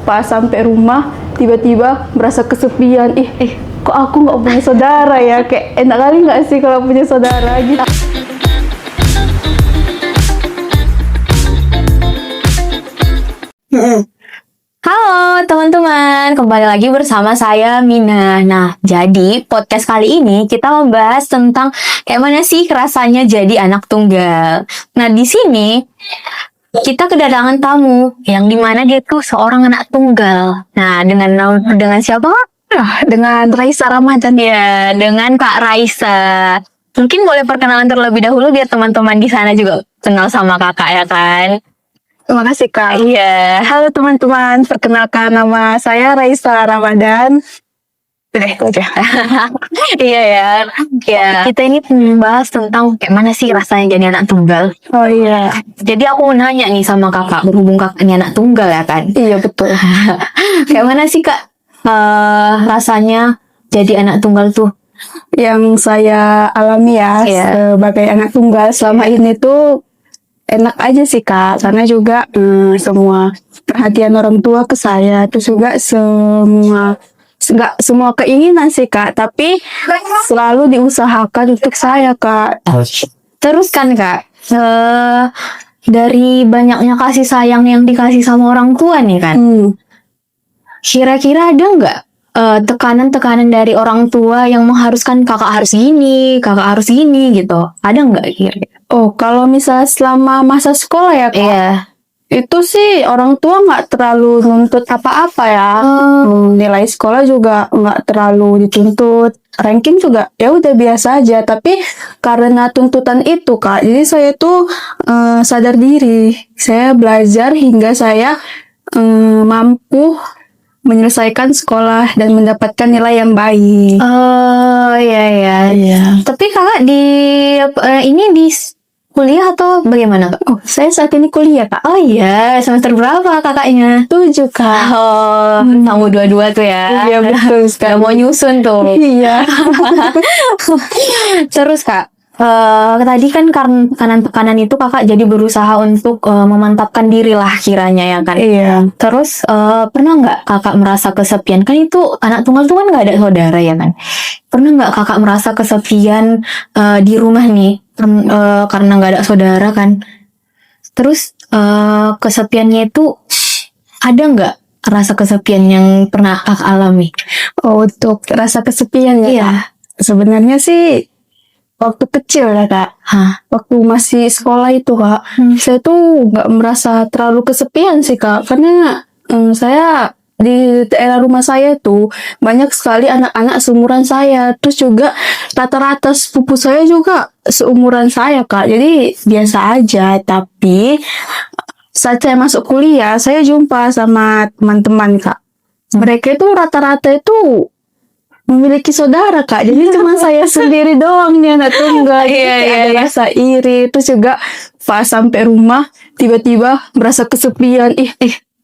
pas sampai rumah tiba-tiba merasa kesepian. Kok aku nggak punya saudara ya? Kayak enak kali nggak sih kalau punya saudara gitu. Halo teman-teman, kembali lagi bersama saya Mina. Nah, jadi podcast kali ini kita membahas tentang kayak mana sih rasanya jadi anak tunggal. Nah, di sini kita kedatangan tamu yang dimana dia tuh seorang anak tunggal. Nah, dengan siapa? Dengan Raisa Ramadan. Ya, dengan Kak Raisa. Mungkin boleh perkenalan terlebih dahulu biar teman-teman di sana juga kenal sama kakak ya kan? Terima kasih Kak. Iya. Halo teman-teman, perkenalkan nama saya Raisa Ramadan. Udah itu aja. Iya ya. Ya. Kita ini membahas tentang kayak mana sih rasanya jadi anak tunggal. Oh iya. Jadi aku mau nanya nih sama kakak, berhubung kakak ini anak tunggal ya kan? Iya betul. Kayak mana sih kak rasanya jadi anak tunggal tuh? Yang saya alami ya sebagai anak tunggal selama ini tuh enak aja sih Kak, karena juga semua perhatian orang tua ke saya, terus juga nggak semua keinginan sih Kak, tapi selalu diusahakan untuk saya Kak. Terus kan kak, dari banyaknya kasih sayang yang dikasih sama orang tua nih kan, kira-kira ada nggak tekanan-tekanan dari orang tua yang mengharuskan kakak harus gini gitu? Ada nggak kira-kira? Oh, kalau misalnya selama masa sekolah ya Kak, Iya. itu sih orang tua nggak terlalu nuntut apa-apa ya. Nilai sekolah juga nggak terlalu dituntut. Ranking juga ya udah biasa aja. Tapi karena tuntutan itu Kak, jadi saya tuh sadar diri. Saya belajar hingga saya mampu menyelesaikan sekolah dan mendapatkan nilai yang baik. Oh iya. Tapi kakak ini di kuliah atau bagaimana kak? Oh, saya saat ini kuliah Kak. Oh iya, semester berapa kakaknya? 7 Kak. Oh, kamu dua-dua tuh ya? Iya betul sekali. Gak mau nyusun tuh. Iya. Terus kak, tadi kan karena tekanan itu kakak jadi berusaha untuk memantapkan diri lah kiranya ya kan? Iya. Terus pernah nggak kakak merasa kesepian? Kan itu anak tunggal tuh kan nggak ada saudara ya kan? Pernah nggak kakak merasa kesepian di rumah nih karena nggak ada saudara kan? Terus kesepiannya itu ada nggak rasa kesepian yang pernah kakak alami? Oh, untuk rasa kesepian ya Iya. Kak? Sebenarnya sih waktu kecil ya Kak. Waktu masih sekolah itu Kak, saya tuh nggak merasa terlalu kesepian sih Kak, karena saya di daerah rumah saya tuh banyak sekali anak-anak seumuran saya, terus juga rata-rata sepupu saya juga seumuran saya Kak, jadi biasa aja. Tapi saat saya masuk kuliah, saya jumpa sama teman-teman Kak. Mereka itu rata-rata itu memiliki saudara Kak, jadi cuma saya sendiri doang nih anak tunggal. Jadi kayak ada rasa iri. Terus juga pas sampai rumah tiba-tiba merasa kesepian.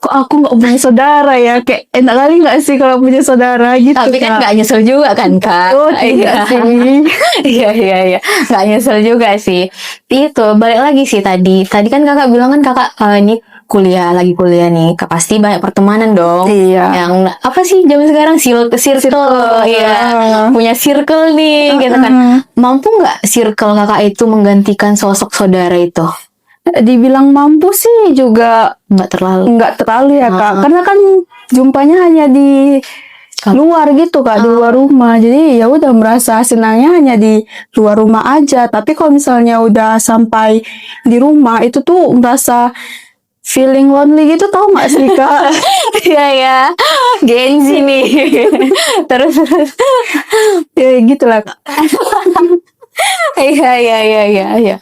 Kok aku nggak punya saudara ya? Kayak enak kali nggak sih kalau punya saudara gitu. Tapi kan nggak nyesel juga kan kak? Oh tidak sih. Iya, nggak nyesel juga sih. Itu balik lagi sih tadi kan kakak bilang kan kakak ini lagi kuliah nih, pasti banyak pertemanan dong. Iya. Yang apa sih zaman sekarang circle. Iya. Punya circle nih gitu kan. Mampu nggak circle kakak itu menggantikan sosok saudara itu? Dibilang mampu sih juga nggak terlalu ya Kak, karena kan jumpanya hanya di luar gitu Kak, di luar rumah. Jadi ya udah merasa senangnya hanya di luar rumah aja. Tapi kalau misalnya udah sampai di rumah itu tuh merasa feeling lonely gitu, tau gak sih Kak? Iya, Gen Z nih. terus Ya gitulah Kak. Iya.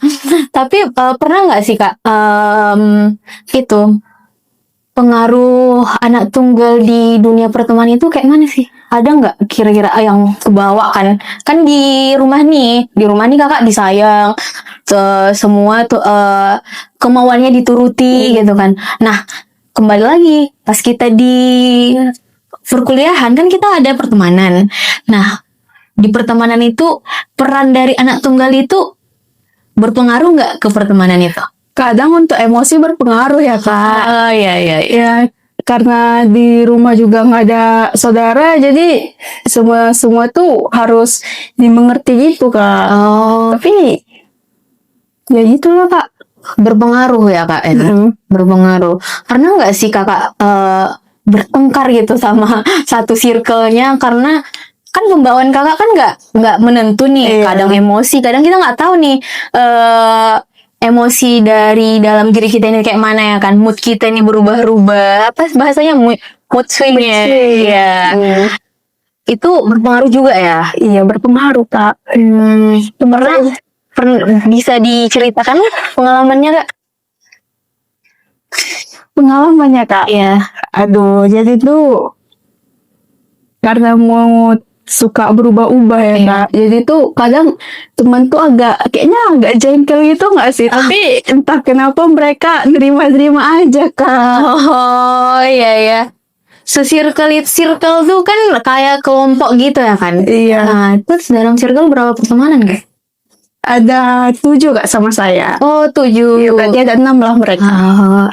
Tapi pernah nggak sih kak itu pengaruh anak tunggal di dunia pertemanan itu kayak mana sih? Ada nggak kira-kira yang kebawa kan? Kan di rumah nih kakak disayang, semua tuh kemauannya dituruti gitu kan. Nah kembali lagi pas kita di perkuliahan kan kita ada pertemanan. Nah di pertemanan itu peran dari anak tunggal itu berpengaruh nggak ke pertemanan itu? Kadang untuk emosi berpengaruh ya Kak. Iya. Ya karena di rumah juga nggak ada saudara, jadi semua tuh harus dimengerti gitu kak. Oh, Tapi ya gitu lah kak. berpengaruh ya kak, berpengaruh. Karena nggak sih kakak bertengkar gitu sama satu circle-nya, karena kan pembawaan kakak kan nggak menentu nih. Iya. Kadang emosi, kadang kita nggak tahu nih emosi dari dalam diri kita ini kayak mana ya kan. Mood kita ini berubah-ubah. Apa bahasanya, mood swing-nya? Iya. Itu berpengaruh juga ya. Iya berpengaruh kak. Pernah bisa diceritakan pengalamannya kak? Pengalamannya kak. Iya. Aduh, jadi tuh karena mau suka berubah-ubah ya Iya. kak. Jadi tuh kadang teman tuh kayaknya agak jengkel gitu nggak sih? Tapi entah kenapa mereka nerima-nerima aja kak. Oh iya ya. Circle tuh kan kayak kelompok gitu ya kan? Iya. Nah, terus dalam circle berapa pertemanan guys? Ada 7 kak sama saya. Oh 7. Iya, berarti ada 6 lah mereka.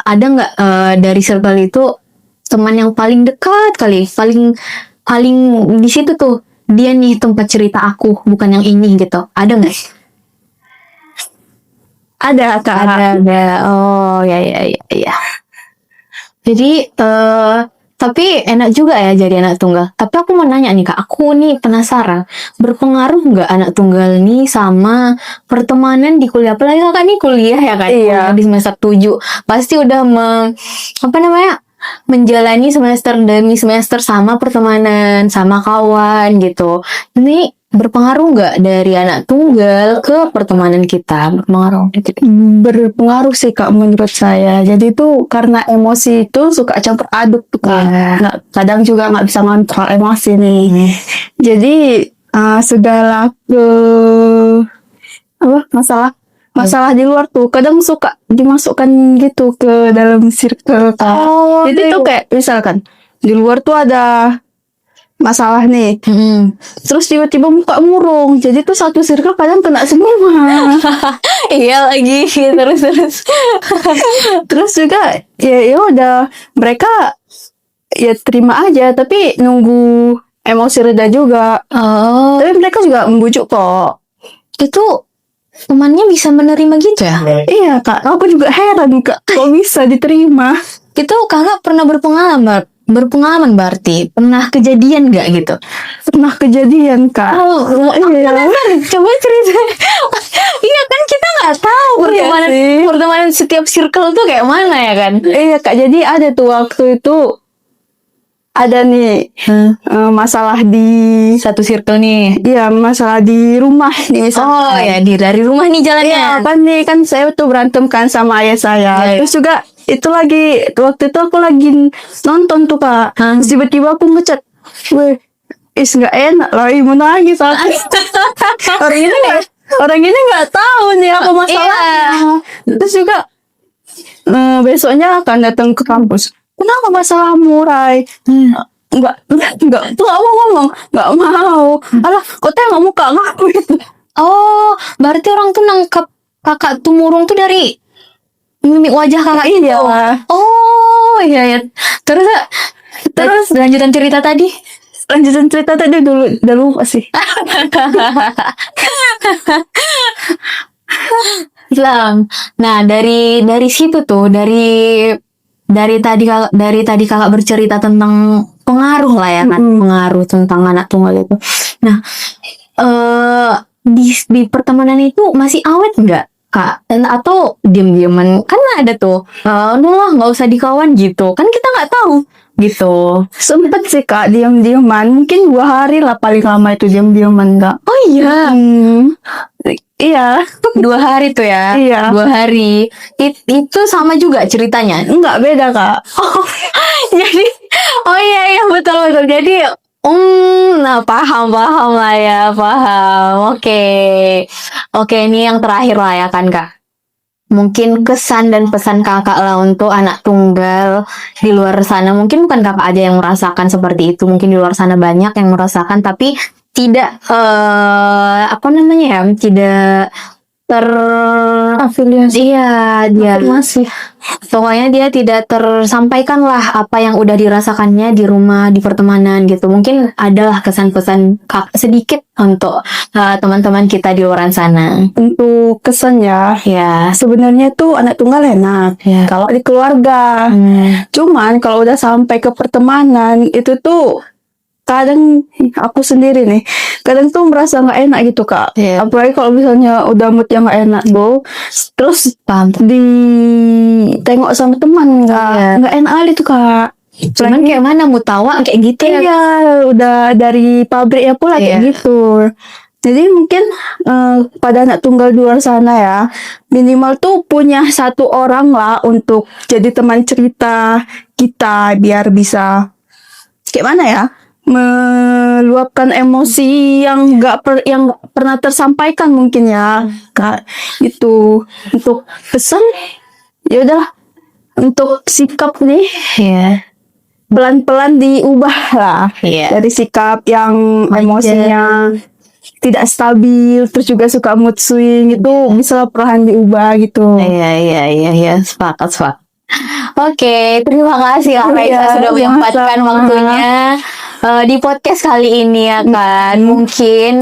Ada nggak dari circle itu teman yang paling dekat kali, paling di situ tuh dia nih tempat cerita aku, bukan yang ini gitu. Ada nggak? Ada kak. Ada. Oh ya. Jadi tapi enak juga ya jadi anak tunggal. Tapi aku mau nanya nih kak, aku nih penasaran, berpengaruh nggak anak tunggal nih sama pertemanan di kuliah? Apalagi kakak nih kuliah ya kan? Iya. Kuliah di semester 7 pasti udah menjalani semester demi semester sama pertemanan, sama kawan gitu. Ini berpengaruh nggak dari anak tunggal ke pertemanan kita? Berpengaruh. Berpengaruh sih kak menurut saya. Jadi tuh karena emosi itu suka campur aduk tuh kak. Iya. Kadang juga nggak bisa ngontrol emosi nih. Jadi segala masalah di luar tuh kadang suka dimasukkan gitu ke dalam circle kak. Oh, Jadi tuh kayak misalkan di luar tuh ada masalah nih, terus tiba-tiba muka murung, jadi tuh satu circle kadang kena semua. Iya lagi terus. Terus juga ya udah mereka ya terima aja, tapi nunggu emosi reda juga. Oh, Tapi mereka juga membujuk kok. itu temannya bisa menerima gitu ya? Iya kak, aku juga heran kak, kok bisa diterima. Itu kakak pernah berpengalaman berarti pernah kejadian nggak gitu? Pernah kejadian kak. Iya. Coba cerita. Iya kan kita nggak tahu pertemanan setiap circle tuh kayak mana ya kan? Iya kak, jadi ada tuh waktu itu ada nih masalah di Satu circle nih. Iya, masalah di rumah nih misalkan. Oh ya, dari rumah nih jalannya. Iya, kan nih kan saya tuh berantem kan sama ayah saya. Iya. Terus juga itu waktu itu aku lagi nonton tuh kak. Terus tiba-tiba aku ngechat, weh, nggak enak lah, mau nangis aku. orang ini nggak tahu nih apa masalahnya. Terus juga besoknya akan datang ke kampus. Kenapa masalahmu, Rai? Enggak tuh nggak mau ngomong, nggak mau. Alah, kok tengok muka ngaku itu. Oh, berarti orang tuh nangkep kakak tuh murung tuh dari mimik wajah kakak itu. Iya. Oh iya. Terus lanjutan cerita tadi. Lanjutan cerita tadi udah lupa sih. Islam. Nah, dari situ tuh, dari tadi kakak bercerita tentang pengaruh lah ya kan, pengaruh tentang anak tunggal itu. Nah, di pertemanan itu masih awet nggak kak? Atau diam-diaman? Kan ada tuh, lah nggak usah dikawan gitu. Kan kita nggak tahu gitu. Sempet sih kak diam-diaman, mungkin 2 hari lah paling lama itu diam-diaman kak. Oh iya. Iya. 2 hari tuh ya. Iya. 2 hari. Itu sama juga ceritanya. Enggak, beda kak. Oh, jadi, oh iya betul. Jadi, nah paham lah ya, paham. Oke, ini yang terakhir lah ya kan kak. Mungkin kesan dan pesan kakak lah untuk anak tunggal di luar sana. Mungkin bukan kakak aja yang merasakan seperti itu. Mungkin di luar sana banyak yang merasakan, tapi tidak tidak Afiliasi. iya dia Masih. pokoknya dia tidak tersampaikan lah apa yang udah dirasakannya di rumah, di pertemanan gitu. Mungkin adalah kesan-pesan sedikit untuk teman-teman kita di luar sana. Untuk kesannya, Ya, sebenarnya tuh anak tunggal enak. ya. Kalau di keluarga. Cuman kalau udah sampai ke pertemanan, itu tuh kadang aku sendiri nih, kadang tuh merasa nggak enak gitu Kak. Iya. Apalagi kalau misalnya udah mood yang nggak enak tuh, terus Paham. ditengok sama teman Iya. nggak enak kali tuh Kak. Cuman kayak mana mau tawa kayak gitu ya. Iya, udah dari pabrik ya pula kayak Iya. gitu. Jadi mungkin pada anak tunggal di luar sana ya, minimal tuh punya satu orang lah untuk jadi teman cerita kita biar bisa kayak mana ya, meluapkan emosi yang yang nggak pernah tersampaikan mungkin ya Kak. Itu untuk pesan ya udahlah, untuk sikap nih Iya. pelan-pelan diubah lah. Iya. Dari sikap yang emosinya tidak stabil, terus juga suka mood swing, itu bisa perlahan diubah gitu. Iya, sepakat. Oke, terima kasih Kak Raisa Iya, sudah menyempatkan sama-sama. waktunya di podcast kali ini ya kan. Mungkin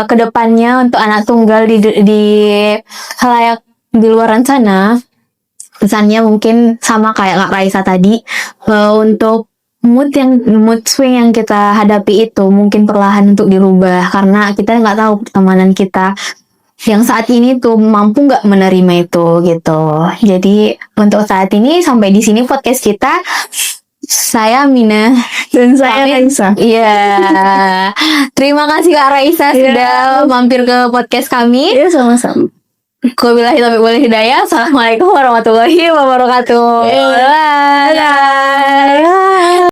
kedepannya untuk anak tunggal di khalayak di luaran sana, pesannya mungkin sama kayak Kak Raisa tadi, untuk mood swing yang kita hadapi itu mungkin perlahan untuk dirubah, karena kita nggak tahu pertemanan kita yang saat ini tuh mampu nggak menerima itu gitu. Jadi untuk saat ini sampai di sini podcast kita. Saya Mina Dan saya pamit. Raisa. Iya. Terima kasih Kak Raisa Iya. sudah mampir ke podcast kami. Iya, sama-sama. Wabillahi taufiq wal hidayah. Assalamualaikum warahmatullahi wabarakatuh. Iya. Bye.